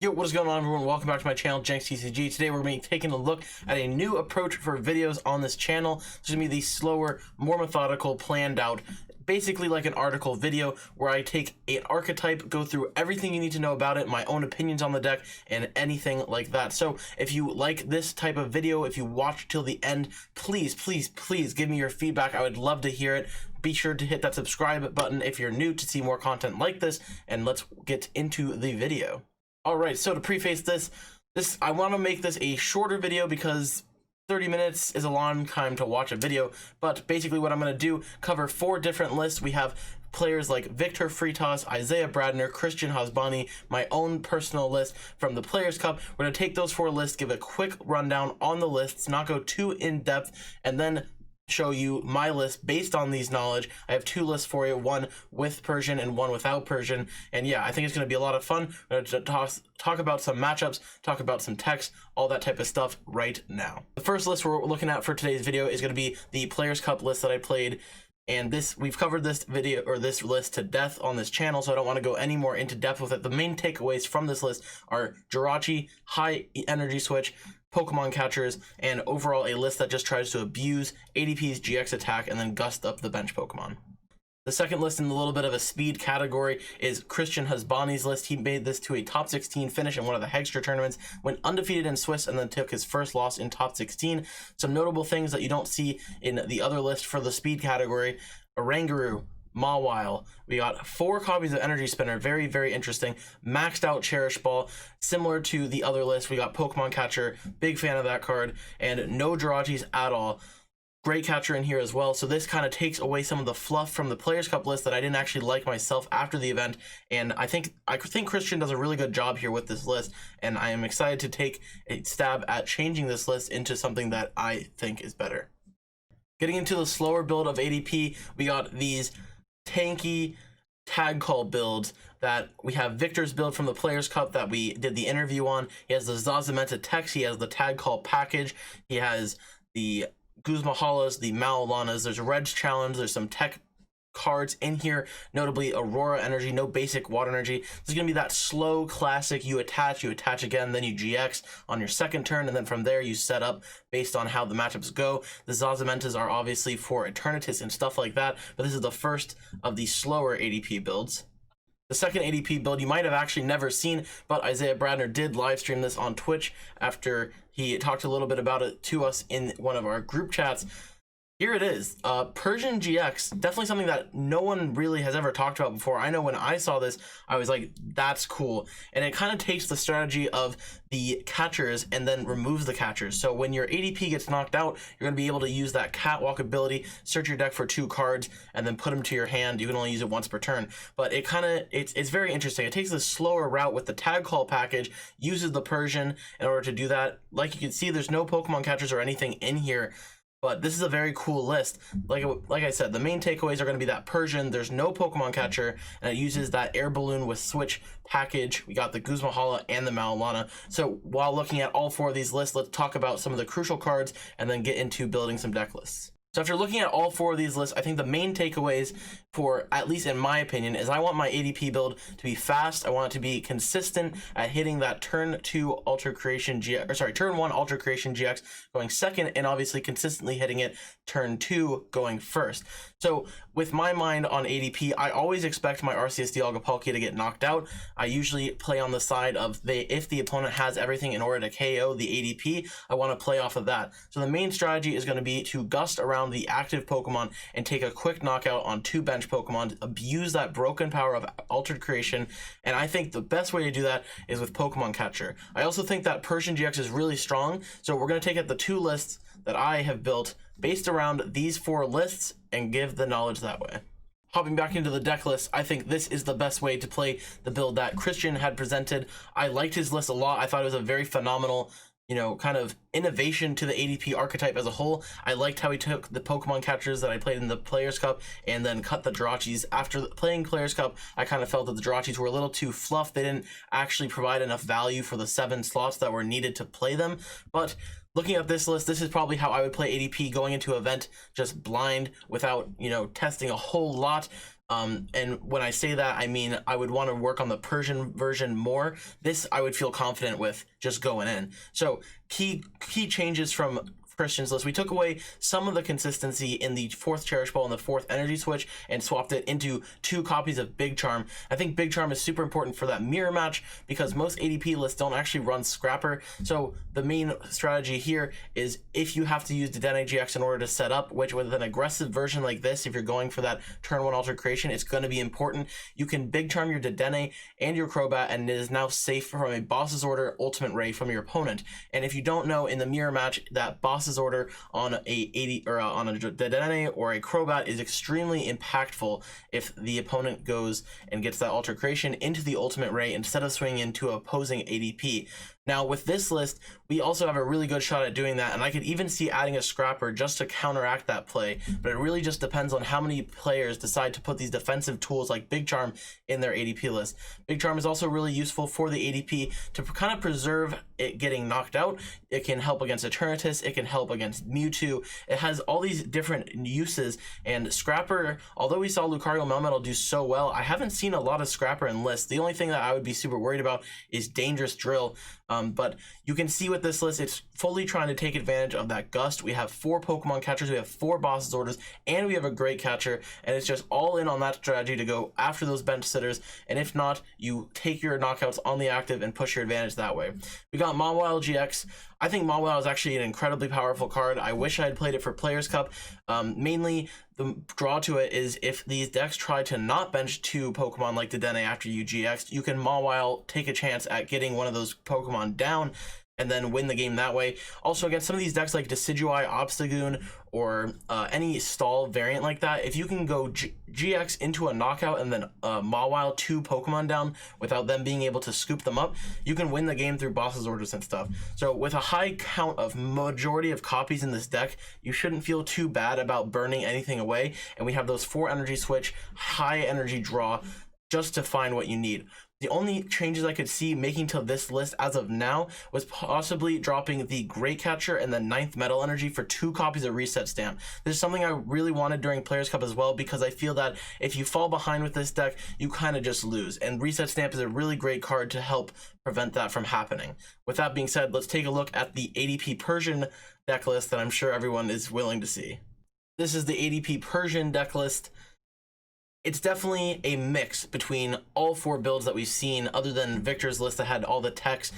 Yo, what is going on, everyone? Welcome back to my channel, JenksTCG. Today we're going to be taking a look at a new approach for videos on this channel. This is going to be the slower, more methodical, planned out, basically like an article video where I take an archetype, go through everything you need to know about it, my own opinions on the deck, and anything like that. So if you like this type of video, if you watch till the end, please give me your feedback. I would love to hear it. Be sure to hit that subscribe button if you're new to see more content like this, and let's get into the video. Alright, so to preface this, I want to make this a shorter video because 30 minutes is a long time to watch a video, but basically what I'm going to do, cover 4 different lists. We have players like Victor Freitas, Isaiah Bradner, Christian Hasbani, my own personal list from the Players Cup. We're going to take those 4 lists, give a quick rundown on the lists, not go too in-depth, and then show you my list based on these knowledge. I have 2 lists for you, one with Persian and one without Persian, and yeah, I think it's going to be a lot of fun. We're going to talk about some matchups, talk about some text, all that type of stuff right now. The first list we're looking at for today's video is going to be the Players Cup list that I played, and we've covered this video or this list to death on this channel, so I don't want to go any more into depth with it. The main takeaways from this list are Jirachi, high energy switch, Pokemon catchers, and overall a list that just tries to abuse ADP's GX attack and then gust up the bench Pokemon. The second list in a little bit of a speed category is Christian Hasbani's list. He made this to a top 16 finish in one of the Hextra tournaments, went undefeated in Swiss, and then took his first loss in top 16. Some notable things that you don't see in the other list for the speed category: Oranguru, Mawile. We got 4 copies of Energy Spinner, very interesting. Maxed out Cherish Ball, similar to the other list. We got Pokemon Catcher, big fan of that card, and no Jirachis at all. Great catcher in here as well. So this kind of takes away some of the fluff from the Players Cup list that I didn't actually like myself after the event, and I think Christian does a really good job here with this list, and I am excited to take a stab at changing this list into something that I think is better. Getting into the slower build of ADP, we got these tanky tag call builds that we have. Victor's build from the Players Cup that we did the interview on. He has the Zazamenta text, he has the tag call package, he has the Guzmahalas, the Maulanas, there's a Reds challenge, there's some tech cards in here, notably Aurora Energy, no basic water energy. This is going to be that slow classic, you attach again, then you GX on your second turn, and then from there you set up based on how the matchups go. The Zazamentas are obviously for Eternatus and stuff like that, but this is the first of the slower ADP builds. The second ADP build you might have actually never seen, but Isaiah Bradner did live stream this on Twitch after he talked a little bit about it to us in one of our group chats. Here it is, Persian GX, definitely something that no one really has ever talked about before. I know when I saw this, I was like, that's cool. And it kind of takes the strategy of the catchers and then removes the catchers. So when your ADP gets knocked out, you're going to be able to use that catwalk ability, search your deck for 2 cards, and then put them to your hand. You can only use it once per turn. But it kind of, it's very interesting. It takes the slower route with the tag call package, uses the Persian in order to do that. Like you can see, there's no Pokemon catchers or anything in here, but this is a very cool list. Like I said, the main takeaways are going to be that Persian, there's no Pokemon catcher, and it uses that air balloon with switch package. We got the Guzmahala and the Maulana. So while looking at all 4 of these lists, let's talk about some of the crucial cards and then get into building some deck lists. So after looking at all 4 of these lists, I think the main takeaways, for at least in my opinion, is I want my ADP build to be fast. I want it to be consistent at hitting that turn 2 Ultra Creation GX, or sorry, turn 1 Ultra Creation GX going second, and obviously consistently hitting it turn 2 going first. So with my mind on ADP, I always expect my RCSD Agapulki to get knocked out. I usually play on the side of if the opponent has everything in order to KO the ADP, I want to play off of that. So the main strategy is going to be to gust around the active Pokemon and take a quick knockout on 2 bench Pokemon, abuse that broken power of Altered Creation, and I think the best way to do that is with Pokemon Catcher. I also think that Persian GX is really strong, so we're going to take out the 2 lists that I have built based around these 4 lists and give the knowledge that way. Hopping back into the deck list, I think this is the best way to play the build that Christian had presented. I liked his list a lot. I thought it was a very phenomenal, kind of innovation to the ADP archetype as a whole. I liked how he took the Pokemon catchers that I played in the Players Cup and then cut the Jirachis. After playing Players Cup, I kind of felt that the Jirachis were a little too fluff. They didn't actually provide enough value for the 7 slots that were needed to play them. But looking at this list, this is probably how I would play ADP going into an event, just blind without, testing a whole lot. And when I say that, I mean I would want to work on the Persian version more. This I would feel confident with just going in. So key changes from Christian's list: we took away some of the consistency in the 4th Cherish Ball and the 4th Energy Switch and swapped it into 2 copies of Big Charm. I think Big Charm is super important for that mirror match because most ADP lists don't actually run Scrapper. So the main strategy here is if you have to use Dedenne GX in order to set up, which with an aggressive version like this, if you're going for that turn 1 Alter Creation, it's going to be important. You can Big Charm your Dedenne and your Crobat, and it is now safe from a Boss's Order Ultimate Ray from your opponent. And if you don't know, in the mirror match, that Boss's Order on a 80 or on a Dedenne or a Crobat is extremely impactful if the opponent goes and gets that Alter Creation into the Ultimate Ray instead of swinging into opposing ADP. Now with this list, we also have a really good shot at doing that, and I could even see adding a Scrapper just to counteract that play, but it really just depends on how many players decide to put these defensive tools like Big Charm in their ADP list. Big Charm is also really useful for the ADP to kind of preserve it getting knocked out. It can help against Eternatus, it can help against Mewtwo. It has all these different uses, and Scrapper, although we saw Lucario Melmetal do so well, I haven't seen a lot of Scrapper in lists. The only thing that I would be super worried about is Dangerous Drill. But you can see with this list, it's fully trying to take advantage of that Gust. We have 4 Pokemon catchers, we have 4 Boss's Orders, and we have a Great Catcher, and it's just all in on that strategy to go after those bench sitters, and if not, you take your knockouts on the active and push your advantage that way. We got Mawile GX. I think Mawile is actually an incredibly powerful card. I wish I had played it for Players Cup. Mainly, the draw to it is if these decks try to not bench 2 Pokemon like Dedenne after you GX, you can Mawile take a chance at getting one of those Pokemon down and then win the game that way. Also, against some of these decks like Decidueye, Obstagoon, or any stall variant like that, if you can go GX into a knockout and then Mawile 2 Pokemon down without them being able to scoop them up, you can win the game through Boss's Orders and stuff. So with a high count of majority of copies in this deck, you shouldn't feel too bad about burning anything away, and we have those 4 energy switch, high energy draw just to find what you need. The only changes I could see making to this list as of now was possibly dropping the Great Catcher and the 9th Metal Energy for 2 copies of Reset Stamp. This is something I really wanted during Players Cup as well, because I feel that if you fall behind with this deck, you kind of just lose, and Reset Stamp is a really great card to help prevent that from happening. With that being said, let's take a look at the ADP Persian deck list that I'm sure everyone is willing to see. This is the ADP Persian deck list. It's definitely a mix between all 4 builds that we've seen, other than Victor's list that had all the techs.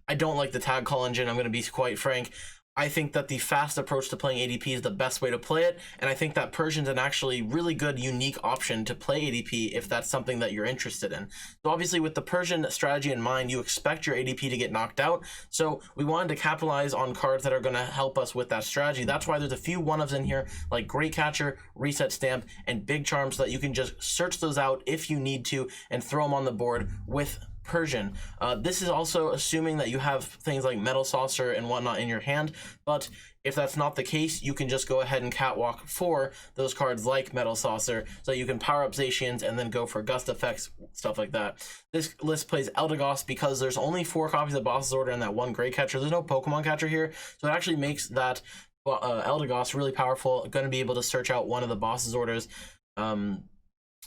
I don't like the tag call engine, I'm going to be quite frank. I think that the fast approach to playing ADP is the best way to play it, and I think that Persian's an actually really good, unique option to play ADP if that's something that you're interested in. So obviously with the Persian strategy in mind, you expect your ADP to get knocked out, so we wanted to capitalize on cards that are going to help us with that strategy. That's why there's a few one-ofs in here, like Great Catcher, Reset Stamp, and Big Charm, so that you can just search those out if you need to and throw them on the board with Persian. This is also assuming that you have things like Metal Saucer and whatnot in your hand, but if that's not the case, you can just go ahead and catwalk for those cards like Metal Saucer, so you can power up Zacians and then go for Gust effects, stuff like that. This list plays Eldegoss because there's only 4 copies of Boss's Order and that 1 Great Catcher. There's no Pokemon Catcher here, so it actually makes that Eldegoss really powerful, going to be able to search out one of the Boss's Orders.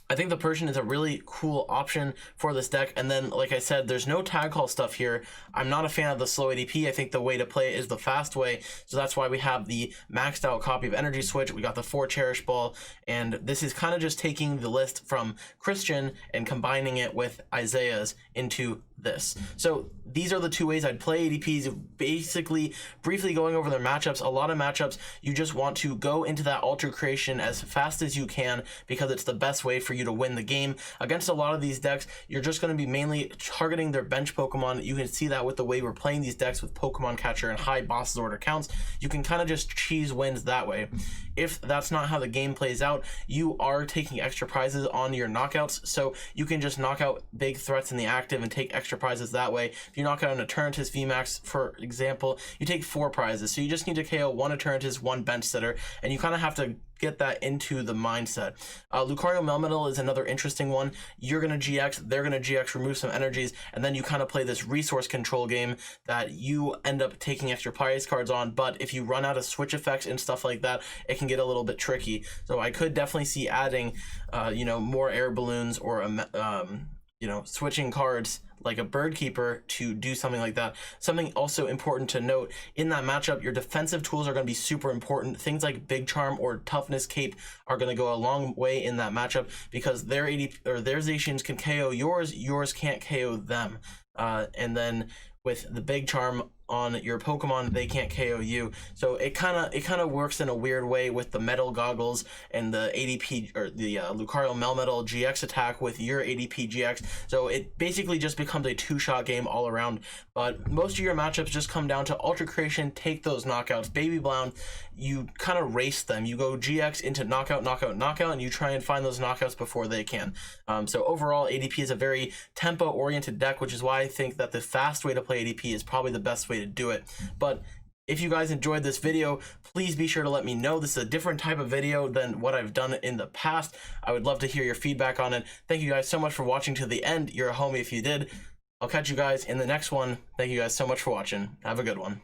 I think the Persian is a really cool option for this deck, and then like I said, there's no tag call stuff here. I'm not a fan of the slow ADP. I think the way to play it is the fast way, so that's why we have the maxed out copy of Energy Switch. We got the 4 Cherish Ball, and this is kind of just taking the list from Christian and combining it with Isaiah's into this. So these are the 2 ways I'd play ADPs, basically briefly going over their matchups. A lot of matchups, you just want to go into that Alter Creation as fast as you can because it's the best way for you to win the game. Against a lot of these decks, you're just going to be mainly targeting their bench Pokemon. You can see that with the way we're playing these decks with Pokemon Catcher and high Boss's Order counts. You can kind of just cheese wins that way. If that's not how the game plays out, you are taking extra prizes on your knockouts, so you can just knock out big threats in the active and take extra extra prizes that way. If you knock out an Eternatus VMAX, for example, you take 4 prizes. So you just need to KO 1 Eternatus, 1 bench sitter, and you kind of have to get that into the mindset. Lucario Melmetal is another interesting one. You're going to GX, they're going to GX, remove some energies, and then you kind of play this resource control game that you end up taking extra prize cards on, but if you run out of switch effects and stuff like that, it can get a little bit tricky. So I could definitely see adding, more air balloons or, switching cards like a Bird Keeper to do something like that. Something also important to note, in that matchup, your defensive tools are going to be super important. Things like Big Charm or Toughness Cape are going to go a long way in that matchup, because their Zacians can KO yours can't KO them. And then with the Big Charm on your Pokemon, they can't KO you. So it kind of works in a weird way with the Metal Goggles and the ADP or the Lucario Melmetal GX attack with your ADP GX. So it basically just becomes a 2-shot game all around. But most of your matchups just come down to Ultra Creation, take those knockouts. Baby Brown, you kind of race them. You go GX into knockout, knockout, knockout, and you try and find those knockouts before they can. So overall, ADP is a very tempo-oriented deck, which is why I think that the fast way to play ADP is probably the best way to do it. But if you guys enjoyed this video, please be sure to let me know. This is a different type of video than what I've done in the past. I would love to hear your feedback on it. Thank you guys so much for watching to the end. You're a homie if you did. I'll catch you guys in the next one. Thank you guys so much for watching. Have a good one.